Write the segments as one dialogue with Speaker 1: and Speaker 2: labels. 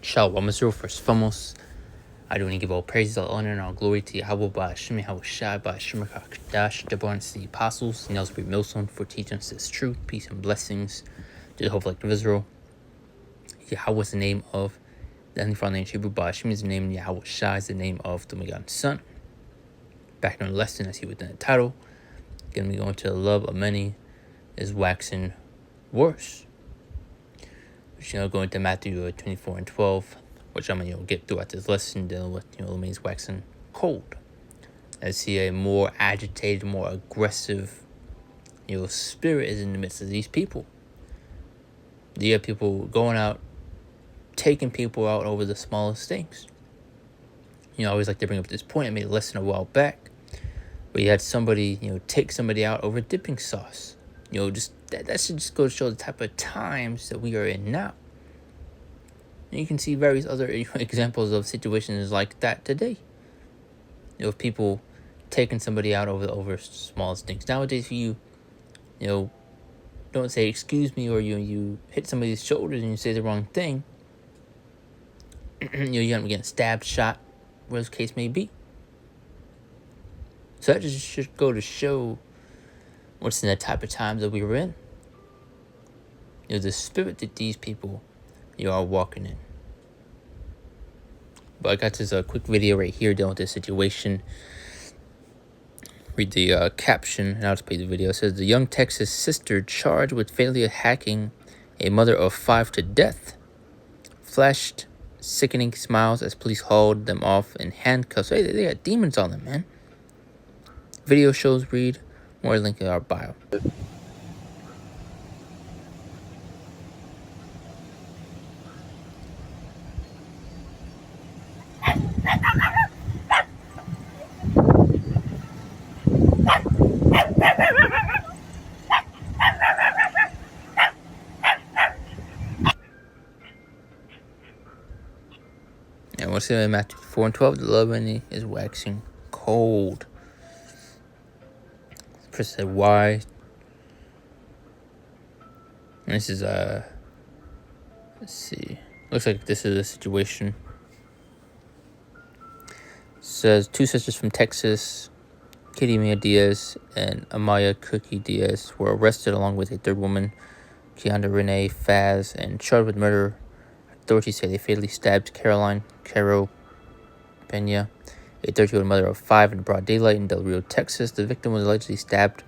Speaker 1: Shalom Israel, first and foremost, I do want to give all praises, all honor, and all glory to Yahweh Ba'Shem Yahushai Ba'Shem HaKadosh, the born the apostles, and Ellsbury Millstone for teaching us this truth, peace, and blessings to the whole collective of Israel. Yahweh is the name of the Heavenly Father in Hebrew. Ba'Shem is the name, Yahushai is the name of the Begotten Son. Back in the lesson, as he within the title, going to be going to the love of many is waxing worse. Going to Matthew 24 and 12, which I'm going to get throughout this lesson, dealing with the means waxing cold. I see a more agitated, more aggressive spirit is in the midst of these people. You have people going out, taking people out over the smallest things. I always like to bring up this point. I made a lesson a while back where you had somebody take somebody out over dipping sauce. That should just go to show the type of times that we are in now. And you can see various other examples of situations like that today. Of people taking somebody out over smallest things. Nowadays, if you don't say excuse me, or you hit somebody's shoulders and you say the wrong thing, you're gonna get stabbed, shot, whatever the case may be. So that just should go to show what's in the type of times that we were in. The spirit that these people are walking in. But I got this quick video right here dealing with this situation. Read the caption, and I'll just play the video. It says, the young Texas sister charged with fatally hacking a mother of 5 to death flashed sickening smiles as police hauled them off in handcuffs. Hey, they got demons on them, man. Video shows read. More link in our bio. And what's in Matthew 4 and 12? The love in it is waxing cold. The person said, why? And this is, let's see. Looks like this is a situation. It says, 2 sisters from Texas, Kitty Mia Diaz and Amaya Cookie Diaz, were arrested along with a third woman, Kianda Renee Faz, and charged with murder. Authorities say they fatally stabbed Caroline Caro Pena, a 30-year-old mother of 5, in broad daylight in Del Rio, Texas. The victim was allegedly stabbed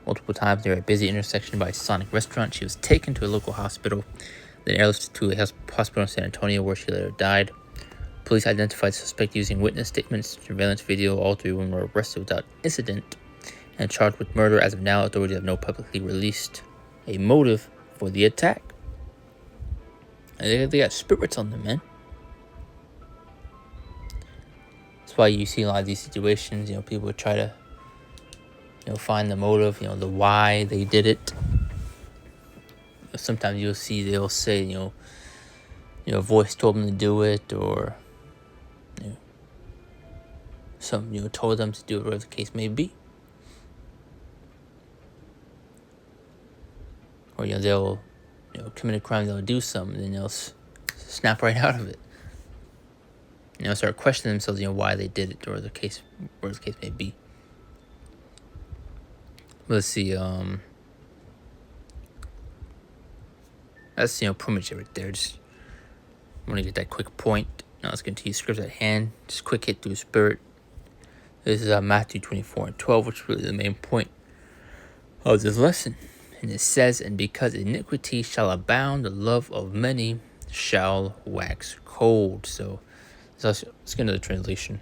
Speaker 1: multiple times near a busy intersection by a Sonic restaurant. She was taken to a local hospital, then airlifted to a hospital in San Antonio, where she later died. Police identified the suspect using witness statements, surveillance video. All 3 women were arrested without incident and charged with murder. As of now, authorities have no publicly released a motive for the attack. And they got spirits on them, man. That's why you see a lot of these situations. People try to, find the motive. The why they did it. Sometimes you'll see they'll say, a voice told them to do it, or some told them to do it, whatever the case may be. Or they'll commit a crime, they'll do something, and then they'll snap right out of it. Start questioning themselves, why they did it, or the case may be. Let's see, that's pretty much it right there. Just want to get that quick point. Now let's continue scripts at hand. Just quick hit through spirit. This is Matthew 24 and 12, which is really the main point of this lesson. And it says, and because iniquity shall abound, the love of many shall wax cold. So let's get into the translation.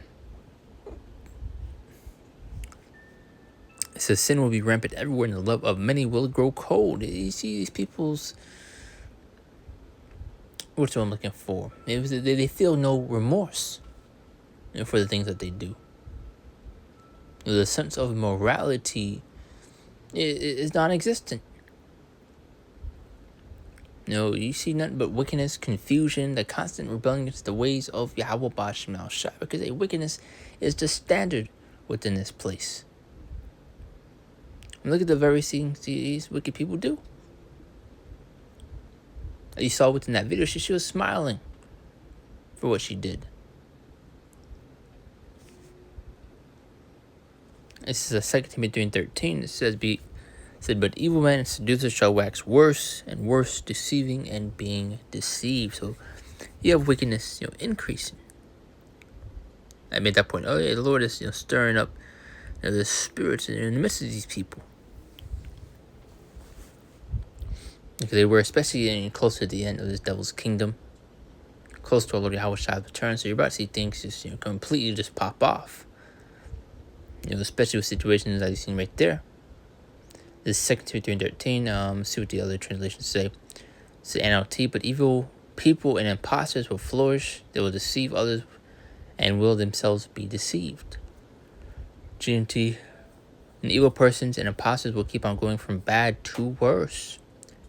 Speaker 1: It says, sin will be rampant everywhere, and the love of many will grow cold. You see these people's, what's what I'm looking for? They feel no remorse for the things that they do. The sense of morality is non-existent. You see nothing but wickedness, confusion, the constant rebellion against the ways of Yahweh Ba'Shem Yahushai, because a wickedness is the standard within this place. And look at the very things these wicked people do. You saw within that video, she was smiling. for what she did. This is 2 Timothy 3:13. It says, but evil men and seducers shall wax worse and worse, deceiving and being deceived. So you have wickedness, increasing. I made that point earlier. The Lord is, stirring up the spirits in the midst of these people. Because they were especially close to the end of this devil's kingdom, close to our Lord Yahweh's return. So you're about to see things just completely just pop off. Especially with situations that you've seen right there. This is 2 Timothy 3:13. See what the other translations say. It's the NLT. But evil people and impostors will flourish. They will deceive others and will themselves be deceived. GMT. And evil persons and impostors will keep on going from bad to worse,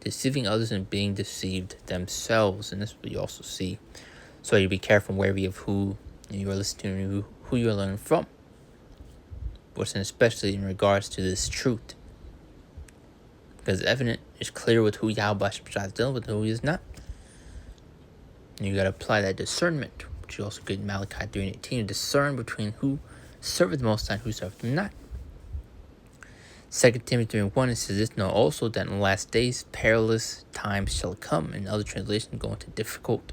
Speaker 1: deceiving others and being deceived themselves. And this is what you also see. So you be careful and wary of who you are listening to, who you are learning from. But especially in regards to this truth. Because it's evident, it's clear with who Yahweh is dealing with and who he is not. And you got to apply that discernment, which you also get in Malachi 3:18, discern between who serveth the Most High and who serveth him not. 2 Timothy 3:1, it says this, know also that in the last days perilous times shall come. And other translations go into difficult,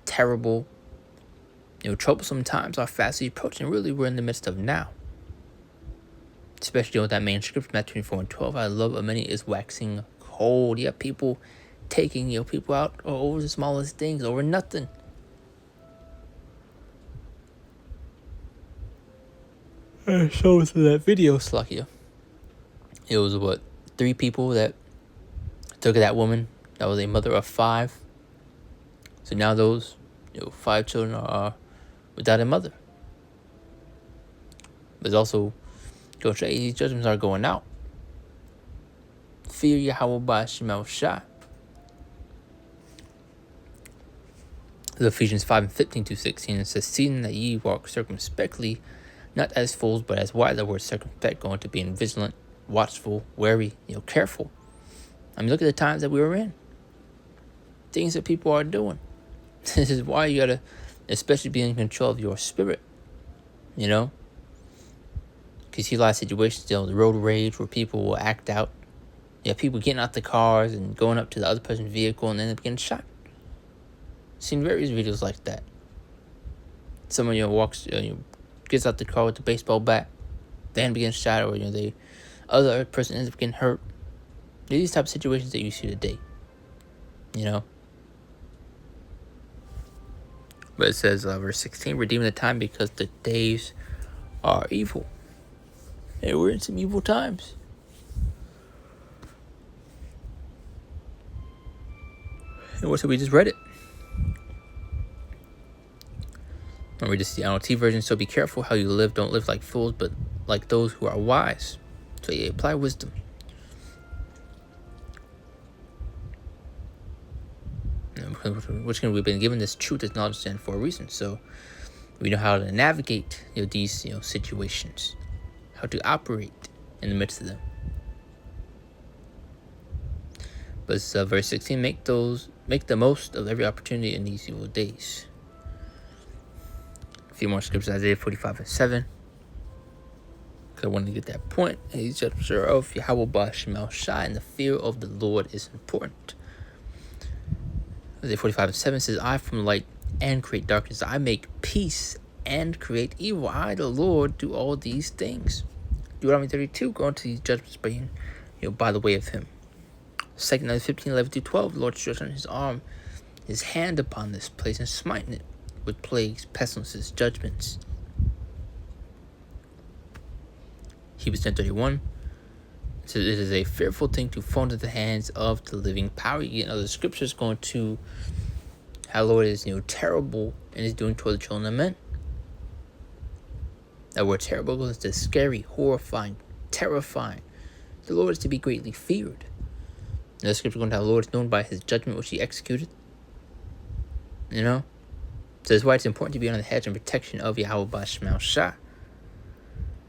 Speaker 1: terrible, troublesome times are fastly approaching. Really, we're in the midst of now. Especially with that main scripture, Matthew 24:12. I love of many is waxing cold. You have people taking people out over the smallest things, over nothing. I showed that video, Slakia. It was 3 people that took that woman that was a mother of 5. So now those 5 children are without a mother. But also, go show these judgments are going out. Fear Yahweh Ba'Shem El Shai. Ephesians 5:15-16, it says, seeing that ye walk circumspectly, not as fools, but as wise. The word circumspect going to be vigilant, watchful, wary, careful. I mean, look at the times that we were in. Things that people are doing. This is why you gotta, especially be in control of your spirit. Because you see a lot of situations, the road rage, where people will act out. You have people getting out the cars and going up to the other person's vehicle and end up getting shot. Seen various videos like that. Someone walks, gets out the car with the baseball bat, then begins shot, or the other person ends up getting hurt. These type of situations that you see today. But it says, verse 16, redeem the time because the days are evil. And we're in some evil times. And what, so we just read it. And we just the NLT version. So be careful how you live. Don't live like fools, but like those who are wise. So you apply wisdom. Which we've been given this truth, this knowledge, and for a reason. So we know how to navigate these situations, how to operate in the midst of them. But verse 16, make the most of every opportunity in these evil days. A few more scriptures, Isaiah 45:7. Because I wanted to get that point. These judgments are of Yahweh Ba'Shem El Shai, and the fear of the Lord is important. Isaiah 45:7 says, I from light and create darkness. I make peace and create evil. I, the Lord, do all these things. Deuteronomy 32, go into these judgments by the way of him. 2 Kings 15:11-12, the Lord stretched on his arm, his hand upon this place, and smiting it with plagues, pestilences, judgments. Hebrews 10:31 says, it is a fearful thing to fall into the hands of the living power. You get other scriptures going to how Lord is terrible and is doing toward the children of men. That word terrible goes to scary, horrifying, terrifying. The Lord is to be greatly feared. The scripture going to how the Lord is known by his judgment which he executed. So that's why it's important to be on the hedge and protection of Yahweh Ba'Shem El Shai.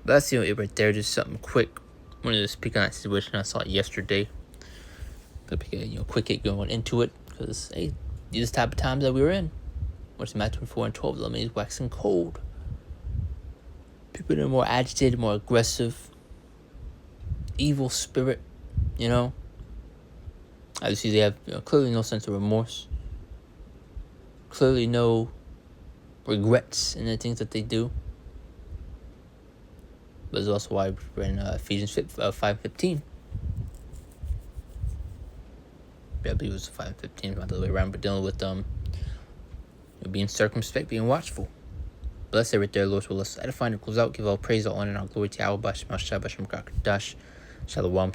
Speaker 1: But that's it right there, just something quick. I wanted to speak on that situation. I saw it yesterday. But quick hit going into it, because this type of times that we were in. What's Matthew 4 and 12? The enemy is waxing cold. People that are more agitated, more aggressive, evil spirit, you know. Obviously, they have clearly no sense of remorse. Clearly no regrets in the things that they do. But it's also why we're in Ephesians 5:15. I believe it was 5:15, not the other way around, but dealing with being circumspect, being watchful. But let's say right there, Lord's will. Let's edify and close out. Give all praise, all honor, and all glory to Yahweh, Bashem, Hashem, Bashem, Dash, Shalom,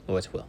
Speaker 1: Lord's will.